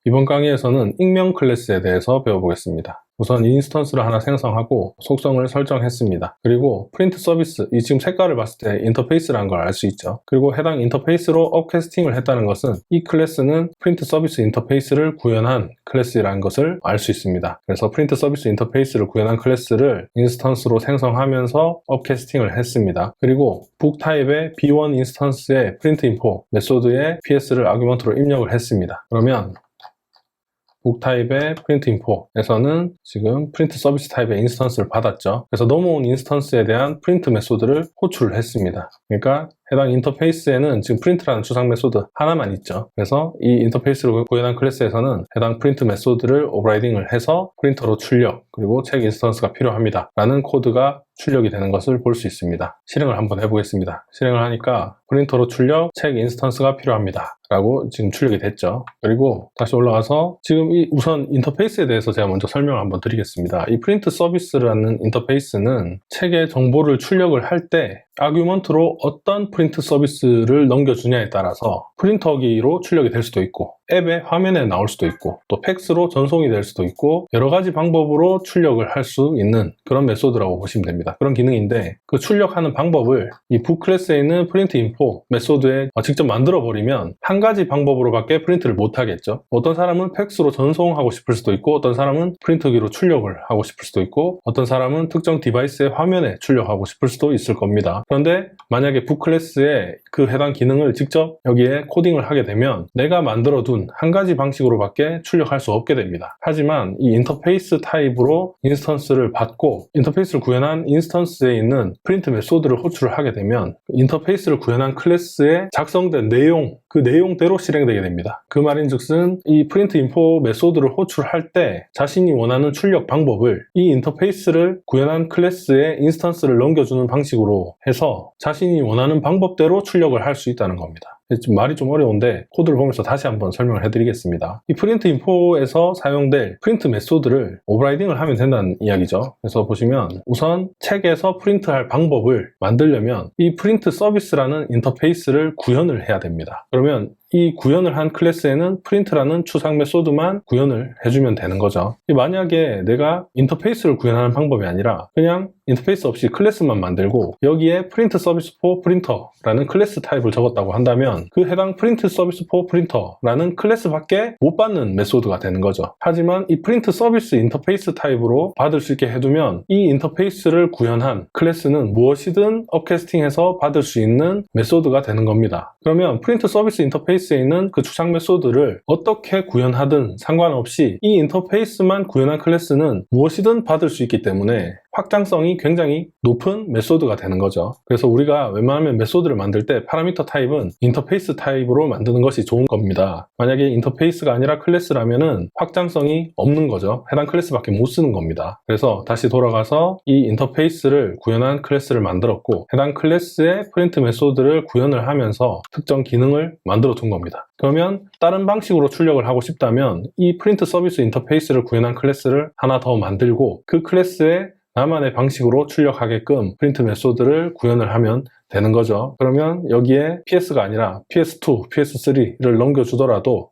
이번 강의에서는 익명 클래스에 대해서 배워보겠습니다. 우선 인스턴스를 하나 생성하고 속성을 설정했습니다. 그리고 프린트 서비스, 이 지금 색깔을 봤을 때 인터페이스라는 걸 알 수 있죠. 그리고 해당 인터페이스로 업캐스팅을 했다는 것은 이 클래스는 프린트 서비스 인터페이스를 구현한 클래스라는 것을 알 수 있습니다. 그래서 프린트 서비스 인터페이스를 구현한 클래스를 인스턴스로 생성하면서 업캐스팅을 했습니다. 그리고 북 타입의 B1 인스턴스의 프린트 인포 메소드에 PS를 아규먼트로 입력을 했습니다. 그러면 북 타입의 프린트 인포에서는 지금 프린트 서비스 타입의 인스턴스를 받았죠. 그래서 넘어온 인스턴스에 대한 프린트 메소드를 호출을 했습니다. 그러니까 해당 인터페이스에는 지금 프린트라는 추상 메소드 하나만 있죠. 그래서 이 인터페이스를 구현한 클래스에서는 해당 프린트 메소드를 오버라이딩을 해서 프린터로 출력, 그리고 책 인스턴스가 필요합니다 라는 코드가 출력이 되는 것을 볼 수 있습니다. 실행을 한번 해보겠습니다. 실행을 하니까 프린터로 출력, 책 인스턴스가 필요합니다 라고 지금 출력이 됐죠. 그리고 다시 올라가서 지금 이 우선 인터페이스에 대해서 제가 먼저 설명을 한번 드리겠습니다. 이 프린트 서비스라는 인터페이스는 책의 정보를 출력을 할 때 아규먼트로 어떤 프린트 서비스를 넘겨주냐에 따라서 프린터기로 출력이 될 수도 있고 앱의 화면에 나올 수도 있고 또 팩스로 전송이 될 수도 있고 여러 가지 방법으로 출력을 할 수 있는 그런 메소드라고 보시면 됩니다. 그런 기능인데 그 출력하는 방법을 이 북 클래스에 있는 프린트 인포 메소드에 직접 만들어 버리면 한 가지 방법으로밖에 프린트를 못 하겠죠. 어떤 사람은 팩스로 전송하고 싶을 수도 있고 어떤 사람은 프린터기로 출력을 하고 싶을 수도 있고 어떤 사람은 특정 디바이스의 화면에 출력하고 싶을 수도 있을 겁니다. 그런데 만약에 북 클래스에 그 해당 기능을 직접 여기에 코딩을 하게 되면 내가 만들어둔 한 가지 방식으로밖에 출력할 수 없게 됩니다. 하지만 이 인터페이스 타입으로 인스턴스를 받고 인터페이스를 구현한 인스턴스에 있는 프린트 메소드를 호출을 하게 되면 인터페이스를 구현한 클래스에 작성된 내용, 그 내용대로 실행되게 됩니다. 그 말인즉슨 이 프린트 인포 메소드를 호출할 때 자신이 원하는 출력 방법을 이 인터페이스를 구현한 클래스에 인스턴스를 넘겨주는 방식으로 해서 자신이 원하는 방법대로 출력을 할 수 있다는 겁니다. 말이 좀 어려운데 코드를 보면서 다시 한번 설명을 해드리겠습니다. 이 프린트 인포에서 사용될 프린트 메소드를 오버라이딩을 하면 된다는 이야기죠. 그래서 보시면 우선 책에서 프린트할 방법을 만들려면 이 프린트 서비스라는 인터페이스를 구현을 해야 됩니다. 그러면 이 구현을 한 클래스에는 프린트라는 추상 메소드만 구현을 해주면 되는 거죠. 만약에 내가 인터페이스를 구현하는 방법이 아니라 그냥 인터페이스 없이 클래스만 만들고 여기에 프린트 서비스 포 프린터라는 클래스 타입을 적었다고 한다면 그 해당 프린트 서비스 포 프린터라는 클래스밖에 못 받는 메소드가 되는 거죠. 하지만 이 프린트 서비스 인터페이스 타입으로 받을 수 있게 해두면 이 인터페이스를 구현한 클래스는 무엇이든 업캐스팅해서 받을 수 있는 메소드가 되는 겁니다. 그러면 프린트 서비스 인터페이스에 있는 그 추상 메소드를 어떻게 구현하든 상관없이 이 인터페이스만 구현한 클래스는 무엇이든 받을 수 있기 때문에 확장성이 굉장히 높은 메소드가 되는 거죠. 그래서 우리가 웬만하면 메소드를 만들 때 파라미터 타입은 인터페이스 타입으로 만드는 것이 좋은 겁니다. 만약에 인터페이스가 아니라 클래스라면은 확장성이 없는 거죠. 해당 클래스밖에 못 쓰는 겁니다. 그래서 다시 돌아가서 이 인터페이스를 구현한 클래스를 만들었고 해당 클래스의 프린트 메소드를 구현을 하면서 특정 기능을 만들어 둔 겁니다. 그러면 다른 방식으로 출력을 하고 싶다면 이 프린트 서비스 인터페이스를 구현한 클래스를 하나 더 만들고 그 클래스에 나만의 방식으로 출력하게끔 프린트 메소드를 구현을 하면 되는 거죠. 그러면 여기에 PS가 아니라 PS2, PS3를 넘겨주더라도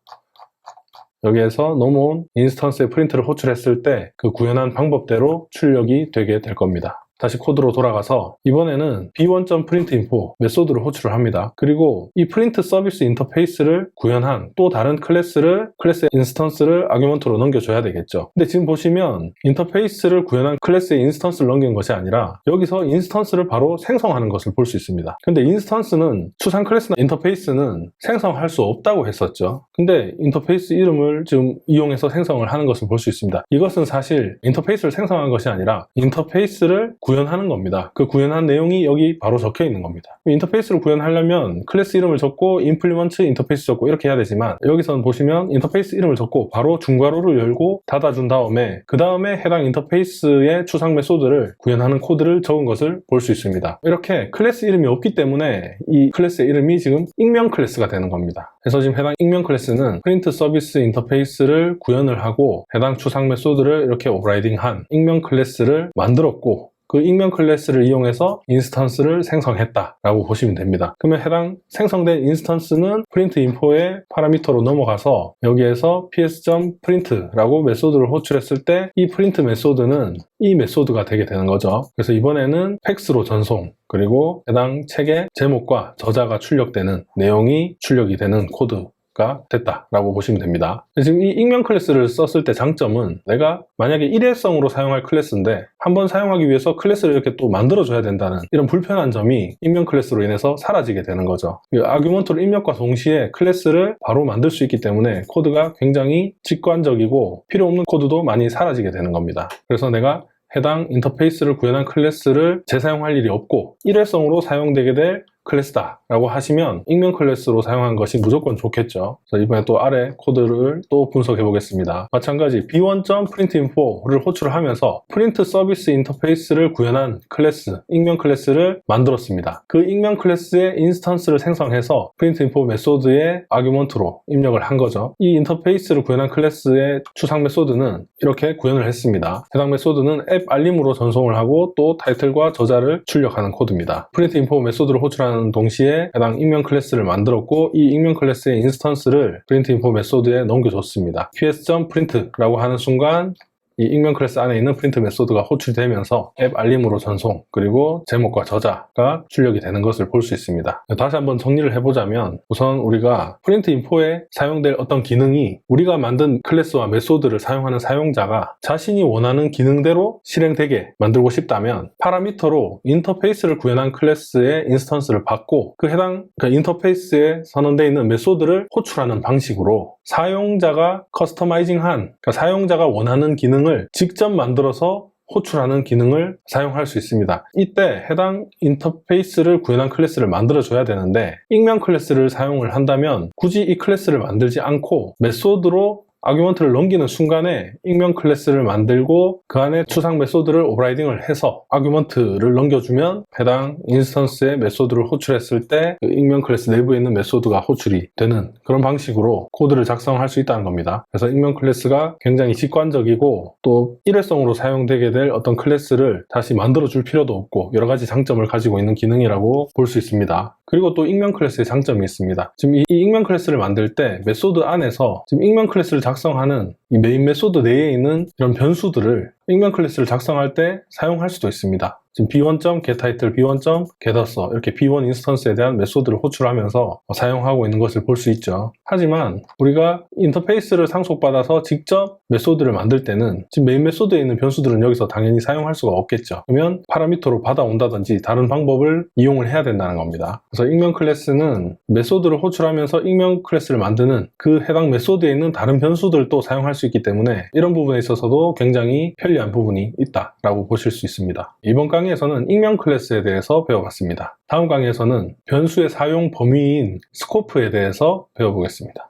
여기에서 넘어온 인스턴스의 프린트를 호출했을 때 그 구현한 방법대로 출력이 되게 될 겁니다. 다시 코드로 돌아가서 이번에는 b1.printinfo 메소드를 호출을 합니다. 그리고 이 프린트 서비스 인터페이스를 구현한 또 다른 클래스의 인스턴스를 아규먼트로 넘겨줘야 되겠죠. 근데 지금 보시면 인터페이스를 구현한 클래스의 인스턴스를 넘긴 것이 아니라 여기서 인스턴스를 바로 생성하는 것을 볼 수 있습니다. 근데 인스턴스는 추상 클래스나 인터페이스는 생성할 수 없다고 했었죠. 근데 인터페이스 이름을 지금 이용해서 생성을 하는 것을 볼 수 있습니다. 이것은 사실 인터페이스를 생성한 것이 아니라 인터페이스를 구현하는 겁니다. 그 구현한 내용이 여기 바로 적혀 있는 겁니다. 인터페이스를 구현하려면 클래스 이름을 적고 implement 인터페이스 적고 이렇게 해야 되지만 여기서는 보시면 인터페이스 이름을 적고 바로 중괄호를 열고 닫아준 다음에 그 다음에 해당 인터페이스의 추상 메소드를 구현하는 코드를 적은 것을 볼 수 있습니다. 이렇게 클래스 이름이 없기 때문에 이 클래스의 이름이 지금 익명 클래스가 되는 겁니다. 그래서 지금 해당 익명 클래스는 프린트 서비스 인터페이스를 구현을 하고 해당 추상 메소드를 이렇게 오버라이딩한 익명 클래스를 만들었고 그 익명 클래스를 이용해서 인스턴스를 생성했다라고 보시면 됩니다. 그러면 해당 생성된 인스턴스는 프린트 인포의 파라미터로 넘어가서 여기에서 ps.print라고 메소드를 호출했을 때 이 프린트 메소드는 이 메소드가 되게 되는 거죠. 그래서 이번에는 팩스로 전송, 그리고 해당 책의 제목과 저자가 출력되는 내용이 출력이 되는 코드가 됐다라고 보시면 됩니다. 지금 이 익명 클래스를 썼을 때 장점은 내가 만약에 일회성으로 사용할 클래스인데 한번 사용하기 위해서 클래스를 이렇게 또 만들어줘야 된다는 이런 불편한 점이 익명 클래스로 인해서 사라지게 되는 거죠. 아규먼트로 입력과 동시에 클래스를 바로 만들 수 있기 때문에 코드가 굉장히 직관적이고 필요 없는 코드도 많이 사라지게 되는 겁니다. 그래서 내가 해당 인터페이스를 구현한 클래스를 재사용할 일이 없고 일회성으로 사용되게 될 클래스다 라고 하시면 익명 클래스로 사용한 것이 무조건 좋겠죠. 그래서 이번에 또 아래 코드를 또 분석해 보겠습니다. 마찬가지 b1.printinfo를 호출하면서 프린트 서비스 인터페이스를 구현한 클래스, 익명 클래스를 만들었습니다. 그 익명 클래스의 인스턴스를 생성해서 printinfo 메소드의 아규먼트로 입력을 한 거죠. 이 인터페이스를 구현한 클래스의 추상 메소드는 이렇게 구현을 했습니다. 해당 메소드는 앱 알림으로 전송을 하고 또 타이틀과 저자를 출력하는 코드입니다. printinfo 메소드를 호출하는 동시에 해당 익명 클래스를 만들었고 이 익명 클래스의 인스턴스를 printinfo 메소드에 넘겨줬습니다. ps.print라고 하는 순간 이 익명 클래스 안에 있는 프린트 메소드가 호출되면서 앱 알림으로 전송, 그리고 제목과 저자가 출력이 되는 것을 볼 수 있습니다. 다시 한번 정리를 해보자면 우선 우리가 프린트 인포에 사용될 어떤 기능이 우리가 만든 클래스와 메소드를 사용하는 사용자가 자신이 원하는 기능대로 실행되게 만들고 싶다면 파라미터로 인터페이스를 구현한 클래스의 인스턴스를 받고 그 해당 인터페이스에 선언되어 있는 메소드를 호출하는 방식으로 사용자가 커스터마이징한, 그러니까 사용자가 원하는 기능을 직접 만들어서 호출하는 기능을 사용할 수 있습니다. 이때 해당 인터페이스를 구현한 클래스를 만들어줘야 되는데 익명 클래스를 사용을 한다면 굳이 이 클래스를 만들지 않고 메소드로 아규먼트를 넘기는 순간에 익명 클래스를 만들고 그 안에 추상 메소드를 오버라이딩을 해서 아규먼트를 넘겨주면 해당 인스턴스의 메소드를 호출했을 때 그 익명 클래스 내부에 있는 메소드가 호출이 되는 그런 방식으로 코드를 작성할 수 있다는 겁니다. 그래서 익명 클래스가 굉장히 직관적이고 또 일회성으로 사용되게 될 어떤 클래스를 다시 만들어줄 필요도 없고 여러 가지 장점을 가지고 있는 기능이라고 볼 수 있습니다. 그리고 또 익명 클래스의 장점이 있습니다. 지금 이 익명 클래스를 만들 때 메소드 안에서 지금 익명 클래스를 작성하는 이 메인 메소드 내에 있는 이런 변수들을 익명 클래스를 작성할 때 사용할 수도 있습니다. 지금 b1.getTitle, b1.getAuthor 이렇게 b1 인스턴스에 대한 메소드를 호출하면서 사용하고 있는 것을 볼 수 있죠. 하지만 우리가 인터페이스를 상속받아서 직접 메소드를 만들 때는 지금 메인 메소드에 있는 변수들은 여기서 당연히 사용할 수가 없겠죠. 그러면 파라미터로 받아온다든지 다른 방법을 이용을 해야 된다는 겁니다. 그래서 익명 클래스는 메소드를 호출하면서 익명 클래스를 만드는 그 해당 메소드에 있는 다른 변수들도 사용할 수 있기 때문에 이런 부분에 있어서도 굉장히 편리한 부분이 있다라고 보실 수 있습니다. 이번 강의에서는 익명 클래스에 대해서 배워봤습니다. 다음 강의에서는 변수의 사용 범위인 스코프에 대해서 배워보겠습니다.